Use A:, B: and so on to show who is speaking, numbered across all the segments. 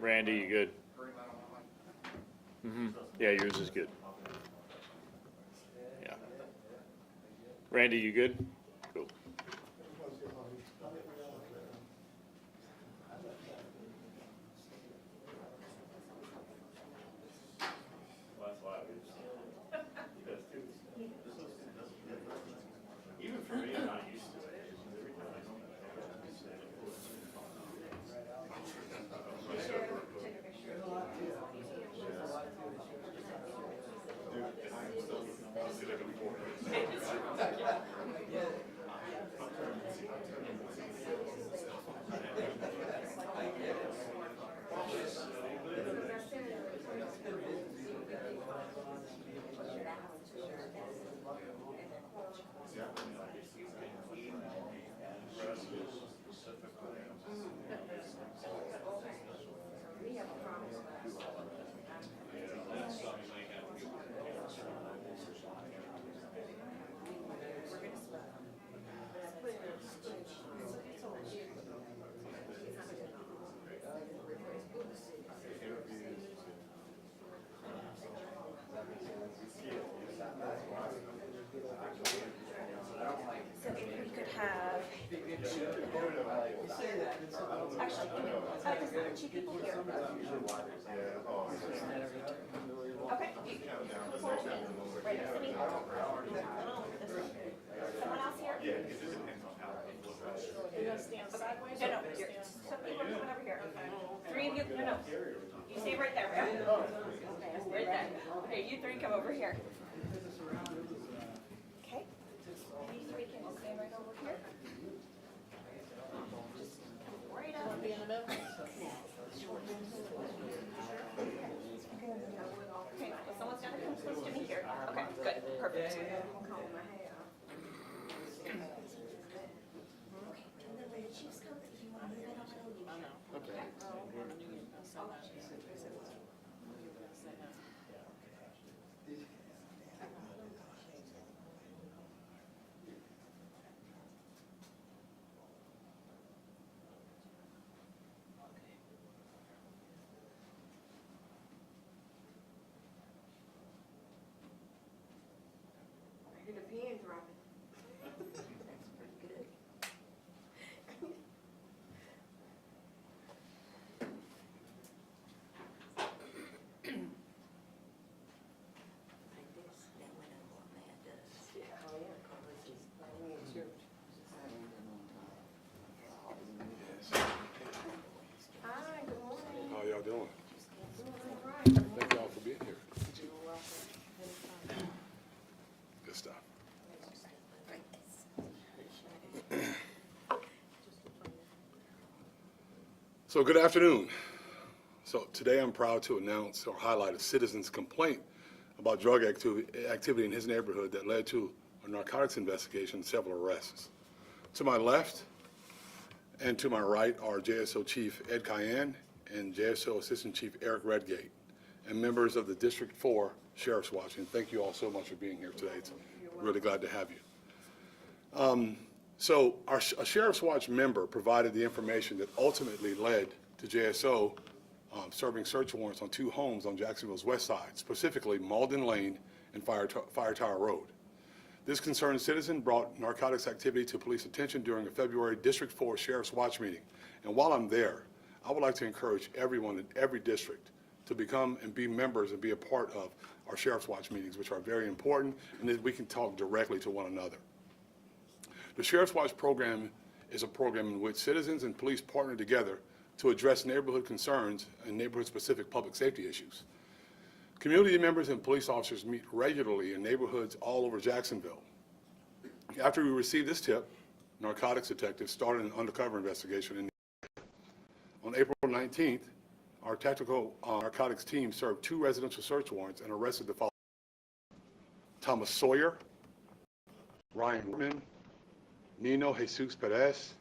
A: Randy, you good? Yeah, yours is good. Yeah. Randy, you good? Cool. Even for me, I'm not used to it. Every time I see
B: So if we could have, actually, there's 2 people here. Okay. Right next to me. Someone else here?
C: You're gonna stand sideways?
B: No, some people are coming over here. 3 of you, no. You stay right there, right? Right there. Okay, you 3 come over here. Okay. You 3 can stand right over here. Just come right up.
C: Be in the middle?
B: Okay, well, someone's got to come close to me here. Okay, good, perfect. Okay, and then when the chiefs come, if you want to move it on your own, you can.
C: Okay.
B: I hear the pen dropping. That's pretty good. Like this, that went on what man does. Yeah. Oh, yeah. Hi, good morning.
D: How y'all doing?
B: All right.
D: Thank y'all for being here. Good stuff. So good afternoon. So today I'm proud to announce or highlight a citizen's complaint about drug activity in his neighborhood that led to a narcotics investigation and several arrests. To my left and to my right are JSO Chief Ed Cayenne and JSO Assistant Chief Eric Redgate and members of the District 4 Sheriff's Watch. And thank you all so much for being here today. It's really glad to have you. So a Sheriff's Watch member provided the information that ultimately led to JSO serving search warrants on 2 homes on Jacksonville's Westside, specifically Malden Lane and Firetower Road. This concerned citizen brought narcotics activity to police attention during a February District 4 Sheriff's Watch meeting. And while I'm there, I would like to encourage everyone in every district to become and be members and be a part of our Sheriff's Watch meetings, which are very important, and that we can talk directly to one another. The Sheriff's Watch program is a program in which citizens and police partner together to address neighborhood concerns and neighborhood-specific public safety issues. Community members and police officers meet regularly in neighborhoods all over Jacksonville. After we received this tip, narcotics detectives started an undercover investigation. On April 19th, our tactical narcotics team served 2 residential search warrants and arrested the following: Thomas Sawyer, Ryan Wortman, Nino Jesus Perez,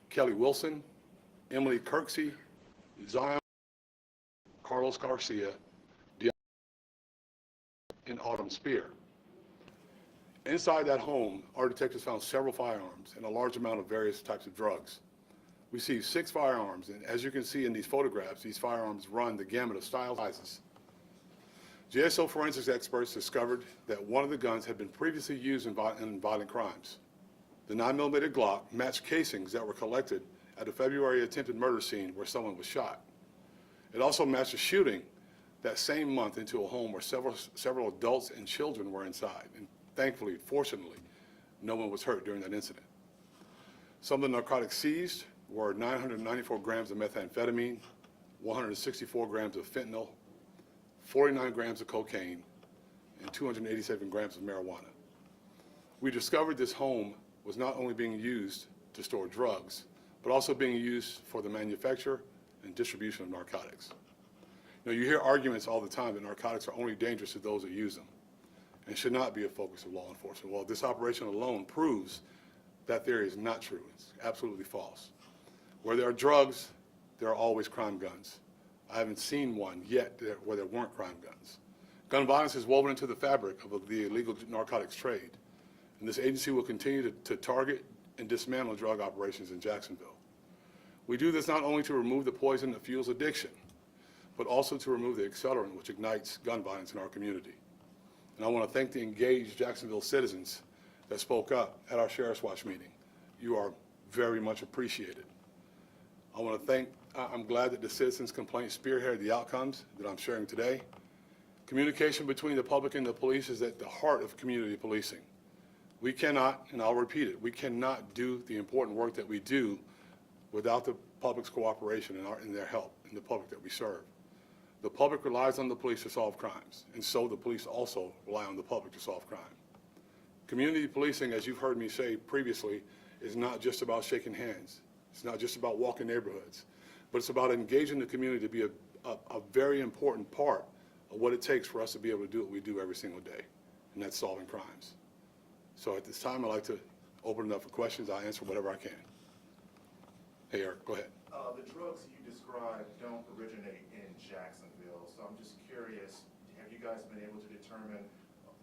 D: Kelly Wilson, Emily Kirksey, Zion, Carlos Garcia, and Autumn Spear. Inside that home, our detectives found several firearms and a large amount of various types of drugs. We see 6 firearms, and as you can see in these photographs, these firearms run the gamut of styles and sizes. JSO forensics experts discovered that one of the guns had been previously used in violent crimes. The 9mm Glock matched casings that were collected at a February attempted murder scene where someone was shot. It also matched a shooting that same month into a home where several adults and children were inside. And thankfully, fortunately, no one was hurt during that incident. Some of the narcotics seized were 994 grams of methamphetamine, 164 grams of fentanyl, 49 grams of cocaine, and 287 grams of marijuana. We discovered this home was not only being used to store drugs, but also being used for the manufacture and distribution of narcotics. You know, you hear arguments all the time that narcotics are only dangerous to those that use them and should not be a focus of law enforcement. Well, this operation alone proves that theory is not true. It's absolutely false. Where there are drugs, there are always crime guns. I haven't seen one yet where there weren't crime guns. Gun violence is woven into the fabric of the illegal narcotics trade, and this agency will continue to target and dismantle drug operations in Jacksonville. We do this not only to remove the poison that fuels addiction, but also to remove the accelerant which ignites gun violence in our community. And I want to thank the engaged Jacksonville citizens that spoke up at our Sheriff's Watch meeting. You are very much appreciated. I'm glad that the citizens' complaint spearheaded the outcomes that I'm sharing today. Communication between the public and the police is at the heart of community policing. We cannot, and I'll repeat it, we cannot do the important work that we do without the public's cooperation and their help, and the public that we serve. The public relies on the police to solve crimes, and so the police also rely on the public to solve crime. Community policing, as you've heard me say previously, is not just about shaking hands. It's not just about walking neighborhoods, but it's about engaging the community to be a very important part of what it takes for us to be able to do what we do every single day, and that's solving crimes. So at this time, I'd like to open it up for questions. I'll answer whatever I can. Hey, Eric, go ahead.
C: The drugs you described don't originate in Jacksonville, so I'm just curious, have you guys been able to determine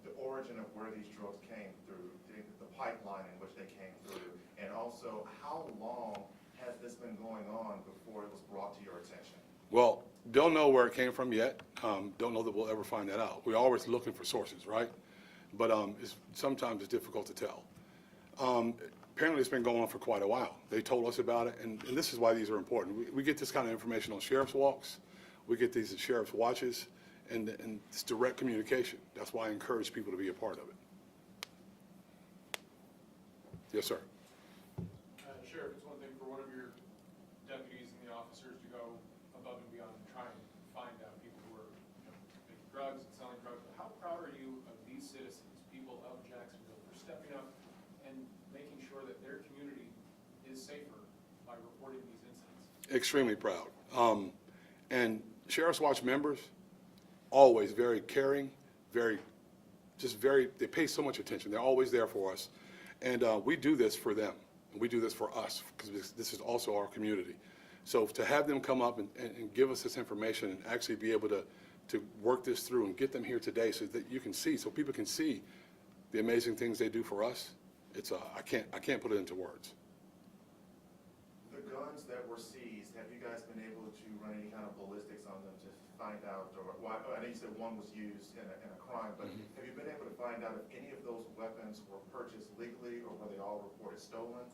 C: the origin of where these drugs came through, the pipeline in which they came through, and also how long has this been going on before it was brought to your attention?
D: Well, don't know where it came from yet. Don't know that we'll ever find that out. We're always looking for sources, right? But sometimes it's difficult to tell. Apparently it's been going on for quite a while. They told us about it, and this is why these are important. We get this kind of information on sheriff's walks. We get these at sheriff's watches, and it's direct communication. That's why I encourage people to be a part of it. Yes, sir.
E: Sheriff, it's one thing for one of your deputies and the officers to go above and beyond and try and find out people who are making drugs and selling drugs. But how proud are you of these citizens, people of Jacksonville, for stepping up and making sure that their community is safer by reporting these incidents?
D: Extremely proud. And Sheriff's Watch members, always very caring, they pay so much attention. They're always there for us. And we do this for them. And we do this for us, because this is also our community. So to have them come up and give us this information and actually be able to work this through and get them here today so that you can see, so people can see the amazing things they do for us, it's I can't put it into words.
C: The guns that were seized, have you guys been able to run any kind of ballistics on them to find out, or why? I know you said one was used in a crime, but have you been able to find out if any of those weapons were purchased legally or were they all reported stolen?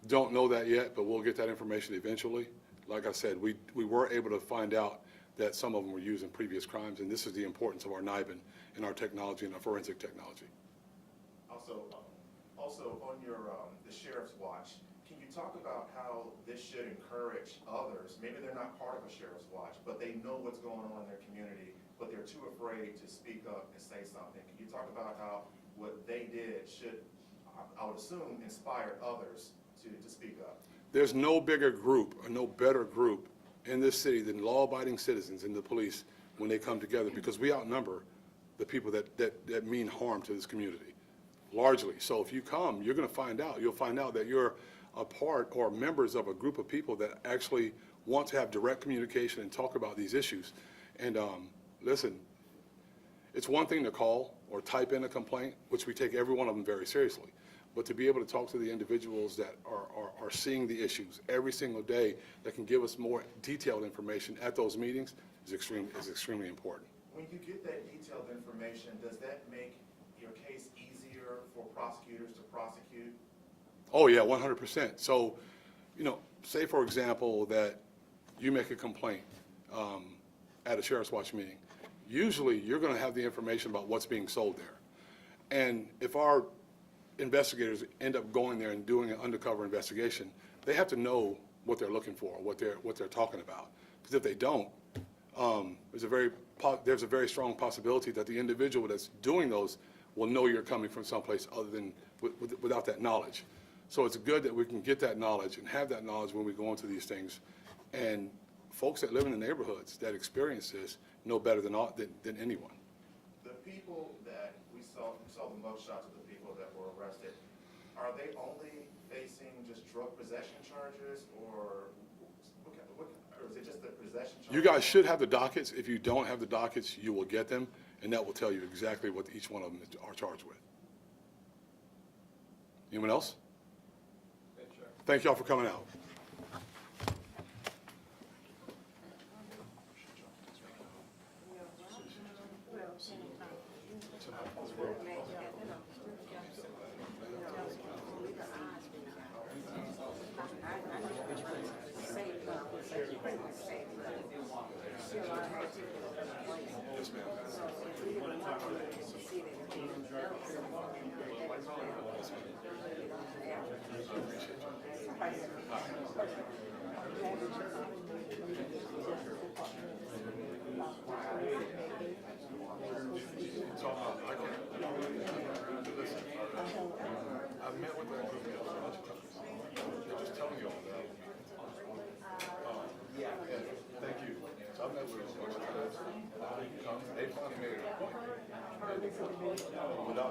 D: Don't know that yet, but we'll get that information eventually. Like I said, we were able to find out that some of them were used in previous crimes, and this is the importance of our NIBIN and our technology and our forensic technology.
C: Also on your the Sheriff's Watch, can you talk about how this should encourage others? Maybe they're not part of a Sheriff's Watch, but they know what's going on in their community, but they're too afraid to speak up and say something. Can you talk about how what they did should, I would assume, inspire others to speak up?
D: There's no bigger group or no better group in this city than law-abiding citizens and the police when they come together, because we outnumber the people that mean harm to this community, largely. So if you come, you'll find out that you're a part or members of a group of people that actually want to have direct communication and talk about these issues. And listen, it's one thing to call or type in a complaint, which we take every one of them very seriously. but to be able to talk to the individuals that are seeing the issues every single day, that can give us more detailed information at those meetings is extremely important.
C: When you get that detailed information, does that make your case easier for prosecutors to prosecute?
D: Oh, yeah, 100%. So, say for example that you make a complaint at a Sheriff's Watch meeting. Usually, you're going to have the information about what's being sold there. And if our investigators end up going there and doing an undercover investigation, they have to know what they're looking for, what they're talking about. Because if they don't, there's a very strong possibility that the individual that's doing those will know you're coming from someplace other than without that knowledge. So it's good that we can get that knowledge and have that knowledge when we go into these things. And folks that live in the neighborhoods that experience this know better than anyone.
C: The people that we saw the mugshots of the people that were arrested, are they only facing just drug possession charges, or is it just the possession charges?
D: You guys should have the dockets. If you don't have the dockets, you will get them, and that will tell you exactly what each one of them are charged with. Anyone else? Thank y'all for coming out. Yes, ma'am. So, listen, I've met with that group a bunch of times. They're just telling you all that. Thank you. So I've met with them a bunch of times. They finally made it a point. Without